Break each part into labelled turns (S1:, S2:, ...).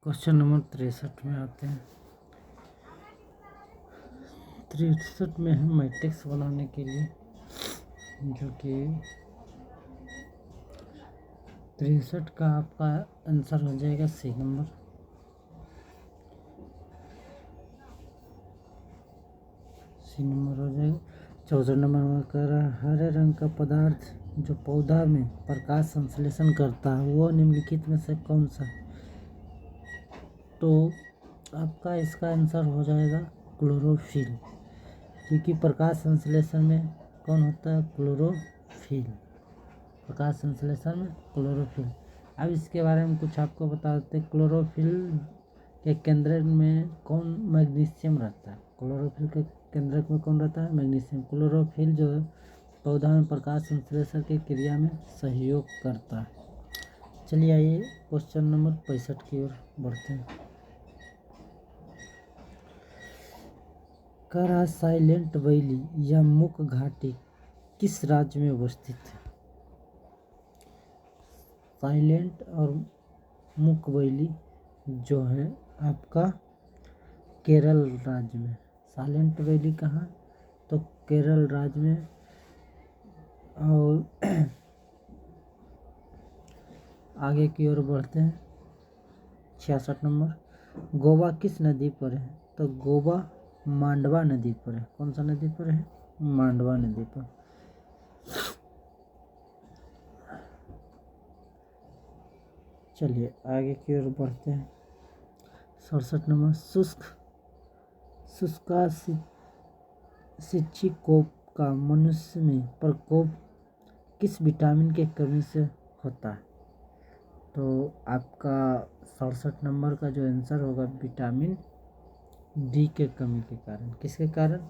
S1: Question number 63 में आते हैं। 63 में है मैट्रिक्स बनाने के लिए, जो कि 63 का आपका आंसर हो जाएगा सी नंबर। हो जाएगा। 64 नंबर में कह रहा है हरे रंग का पदार्थ जो पौधा में प्रकाश संश्लेषण करता है वो निम्नलिखित में से कौन सा है? तो आपका इसका आंसर हो जाएगा क्लोरोफिल, क्योंकि प्रकाश संश्लेषण में कौन होता है? क्लोरोफिल। प्रकाश संश्लेषण में क्लोरोफिल। अब इसके बारे में कुछ आपको बता देते हैं। क्लोरोफिल के केंद्रक में कौन मैग्नीशियम रहता है? क्लोरोफिल के केंद्रक में कौन रहता है? मैग्नीशियम। क्लोरोफिल जो है पौधा में प्रकाश संश्लेषण की क्रिया में सहयोग करता है। चलिए आइए क्वेश्चन नंबर 65 की ओर बढ़ते हैं। करा साइलेंट वैली या मुक घाटी किस राज्य में अवस्थित है? साइलेंट और मुक वैली जो है आपका केरल राज्य में। साइलेंट वैली कहाँ? तो केरल राज्य में। और आगे की ओर बढ़ते हैं। 66 नंबर गोवा किस नदी पर है? तो गोवा मांडवा नदी पर है। कौन सा नदी पर है? मांडवा नदी पर। चलिए आगे की ओर बढ़ते हैं। 67 नंबर शुष्का सिंचिकोप का मनुष्य में प्रकोप किस विटामिन के कमी से होता है? तो आपका 67 नंबर का जो आंसर होगा विटामिन डी के कमी के कारण। किसके कारण?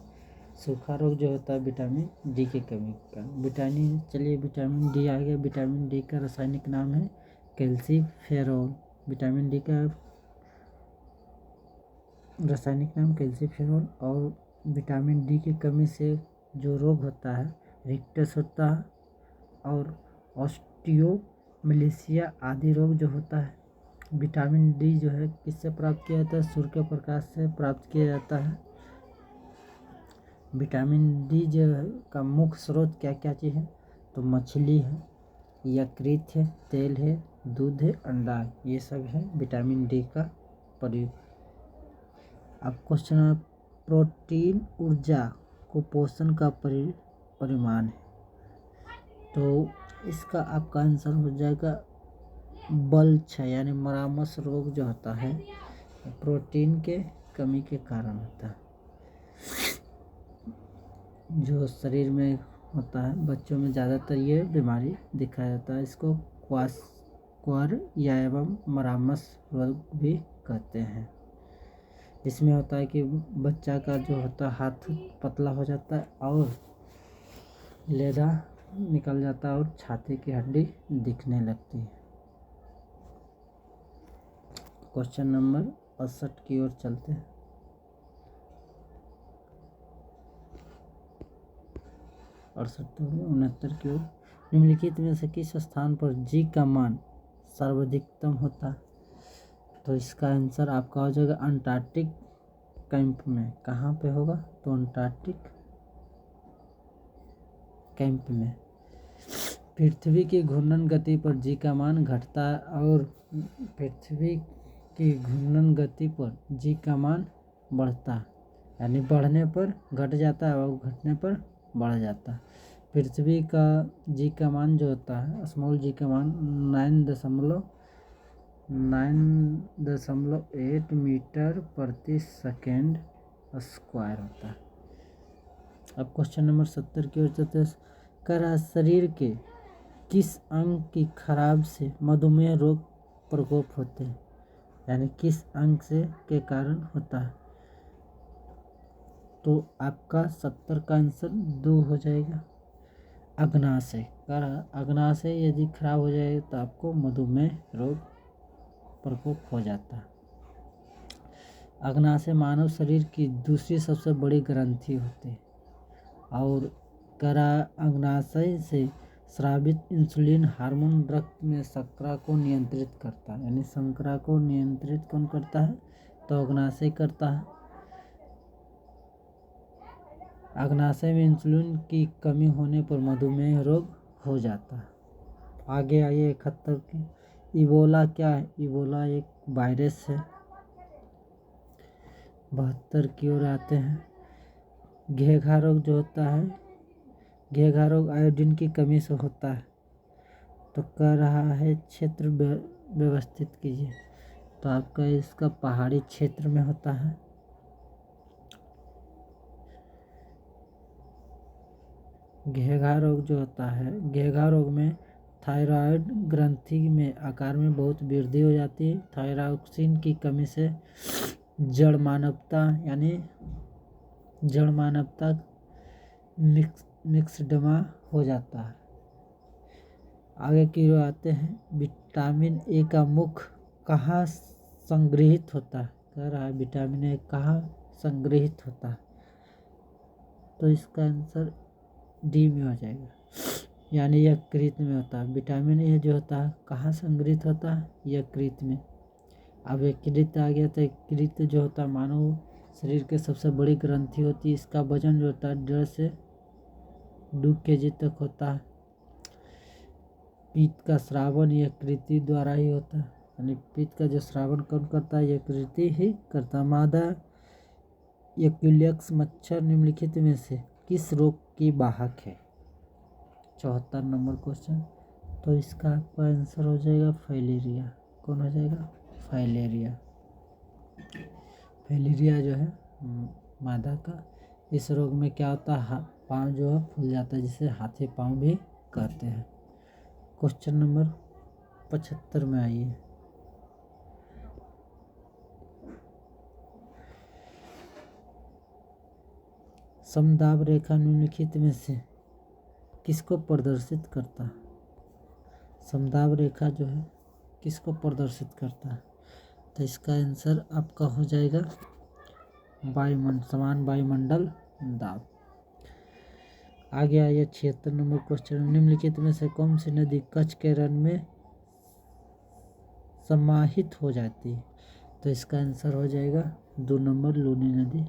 S1: सूखा रोग जो होता है विटामिन डी के कमी के कारण। चलिए विटामिन डी आ गया। विटामिन डी का रासायनिक नाम है कैल्सीफेरॉल। विटामिन डी का रासायनिक नाम कैल्सीफेरॉल। और विटामिन डी की कमी से जो रोग होता है रिक्टस होता है और ऑस्टियोमलेशिया आदि रोग जो होता है। विटामिन डी जो है किससे प्राप्त किया जाता है? सूर्य के प्रकाश से प्राप्त किया जाता है। विटामिन डी जो है का मुख्य स्रोत क्या क्या चीज़ है? तो मछली है, यकृत है, तेल है, दूध है, अंडा है। ये सब है विटामिन डी का प्रयोग। अब क्वेश्चन है प्रोटीन ऊर्जा को पोषण का परिमाण है। तो इसका आपका आंसर हो जाएगा बल क्षय यानी मरामस रोग जो होता है प्रोटीन के कमी के कारण होता है, जो शरीर में होता है। बच्चों में ज़्यादातर ये बीमारी दिखाया जाता है। इसको क्वार या एवं मरामस रोग भी कहते हैं। इसमें होता है कि बच्चा का जो होता है हाथ पतला हो जाता है और लेदा निकल जाता है और छाती की हड्डी दिखने लगती है। क्वेश्चन नंबर 68 की ओर चलते हैं। 69 की ओर निम्नलिखित में से किस स्थान पर जी का मान सर्वाधिकतम होता है? तो इसका आंसर आपका हो जाएगा अंटार्कटिक कैंप में। कहाँ पे होगा? तो अंटार्कटिक कैंप में। पृथ्वी की घूर्णन गति पर जी का मान घटता है और पृथ्वी की घूर्णन गति पर जी का मान बढ़ता है, यानी बढ़ने पर घट जाता है और घटने पर बढ़ जाता है। पृथ्वी का जी का मान जो होता है स्मॉल जी का मान 9.8 मीटर प्रति सेकेंड स्क्वायर होता है। अब क्वेश्चन नंबर 70 की ओर चलते हैं। करा शरीर के किस अंग की खराब से मधुमेह रोग प्रकोप होते हैं? यानी किस अंग से के कारण होता है? तो आपका 70 का आंसर 2 हो जाएगा। अग्नाशय। अग्नाशय यदि खराब हो जाए तो आपको मधुमेह रोग प्रकोप हो जाता है। अग्नाशय मानव शरीर की दूसरी सबसे बड़ी ग्रंथि होती है और अग्नाशय से स्रावित इंसुलिन हार्मोन रक्त में शर्करा को नियंत्रित करता है, यानी शर्करा को नियंत्रित कौन करता है? तो अग्नाशय करता है। अग्नाशय में इंसुलिन की कमी होने पर मधुमेह रोग हो जाता है। आगे आइए 71 की। इबोला क्या है? इबोला एक वायरस है। 72 की ओर आते हैं। घेघा रोग जो होता है, घेघा रोग आयोडीन की कमी से होता है। तो कह रहा है क्षेत्र व्यवस्थित कीजिए। तो आपका इसका पहाड़ी क्षेत्र में होता है। घेघा रोग जो होता है, घेघा रोग में थायराइड ग्रंथि में आकार में बहुत वृद्धि हो जाती है। थायरॉक्सिन की कमी से जड़ मानवता यानी जड़ मानवता मिक्सडमा हो जाता है। आगे की ओर आते हैं। विटामिन ए का मुख्य कहाँ संग्रहित होता है? कह रहा है विटामिन ए कहाँ संग्रहित होता है? तो इसका आंसर डी में हो जाएगा, यानी यकृत में होता है। विटामिन ए जो होता है कहाँ संग्रहित होता है? यकृत में। अब यकृत आ गया तो यकृत जो होता है मानव शरीर के सबसे बड़ी ग्रंथि होती है। इसका वजन जो होता है 1.5 से 2 kg तक होता है। पित्त का स्रावन यकृति द्वारा ही होता है, यानी पित्त का जो स्रावन कौन करता है? यकृति ही करता है। मादा एंकिलस मच्छर निम्नलिखित में से किस रोग की वाहक है? 74 नंबर क्वेश्चन। तो इसका आपका आंसर हो जाएगा फाइलेरिया। कौन हो जाएगा? फाइलेरिया। फाइलेरिया जो है मादा का। इस रोग में क्या होता है? पाँव जो है फूल जाता है, जिसे हाथी पाँव भी कहते हैं। क्वेश्चन नंबर 75 में आइए। समदाब रेखा निम्नलिखित में से किसको प्रदर्शित करता है? समदाब रेखा जो है किसको प्रदर्शित करता है? तो इसका आंसर आपका हो जाएगा समान वायुमंडल दाब। आगे आइए 76 नंबर क्वेश्चन। निम्नलिखित में से कौन सी नदी कच्छ के रण में समाहित हो जाती है? तो इसका आंसर हो जाएगा 2 नंबर लूनी नदी।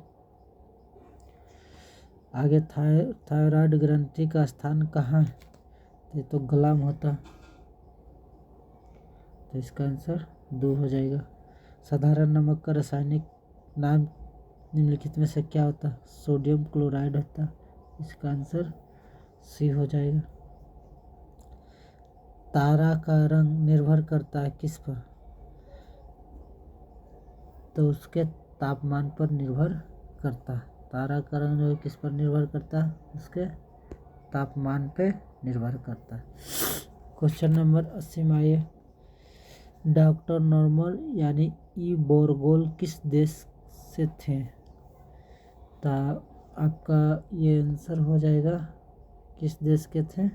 S1: आगे थायराइड ग्रंथि का स्थान कहाँ है? ये तो गला में होता, तो इसका आंसर 2 हो जाएगा। साधारण नमक का रासायनिक नाम निम्नलिखित में से क्या होता है? सोडियम क्लोराइड होता है। इसका आंसर सी हो जाएगा। तारा का रंग निर्भर करता है किस पर? तो उसके तापमान पर निर्भर करता है। तारा का रंग जो है किस पर निर्भर करता है? उसके तापमान पे निर्भर करता है। क्वेश्चन नंबर 80 में आइए। डॉक्टर नॉर्मल यानी ई बोरगोल किस देश से थे? तो आपका ये आंसर हो जाएगा किस देश के थे?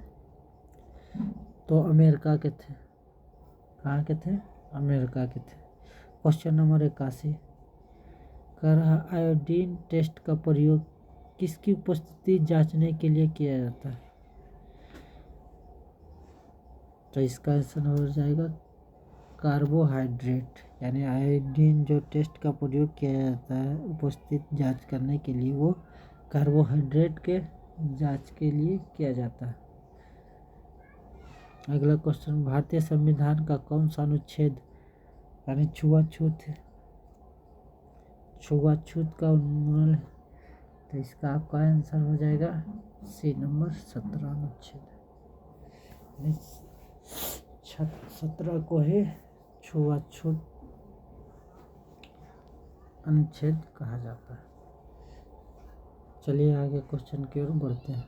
S1: तो अमेरिका के थे। कहाँ के थे? अमेरिका के थे। क्वेश्चन नंबर 81 कर रहा आयोडीन टेस्ट का प्रयोग किसकी उपस्थिति जांचने के लिए किया जाता है? तो इसका आंसर हो जाएगा कार्बोहाइड्रेट, यानी आयोडीन जो टेस्ट का प्रयोग किया जाता है उपस्थित जांच करने के लिए, वो कार्बोहाइड्रेट के जांच के लिए किया जाता है। अगला क्वेश्चन। भारतीय संविधान का कौन सा अनुच्छेद यानी छुआछूत का उन्मूलन है? तो इसका आपका आंसर हो जाएगा सी नंबर 17 अनुच्छेद। 17 को ही छुआछूत अनुच्छेद कहा जाता है। चलिए आगे क्वेश्चन की ओर बढ़ते हैं।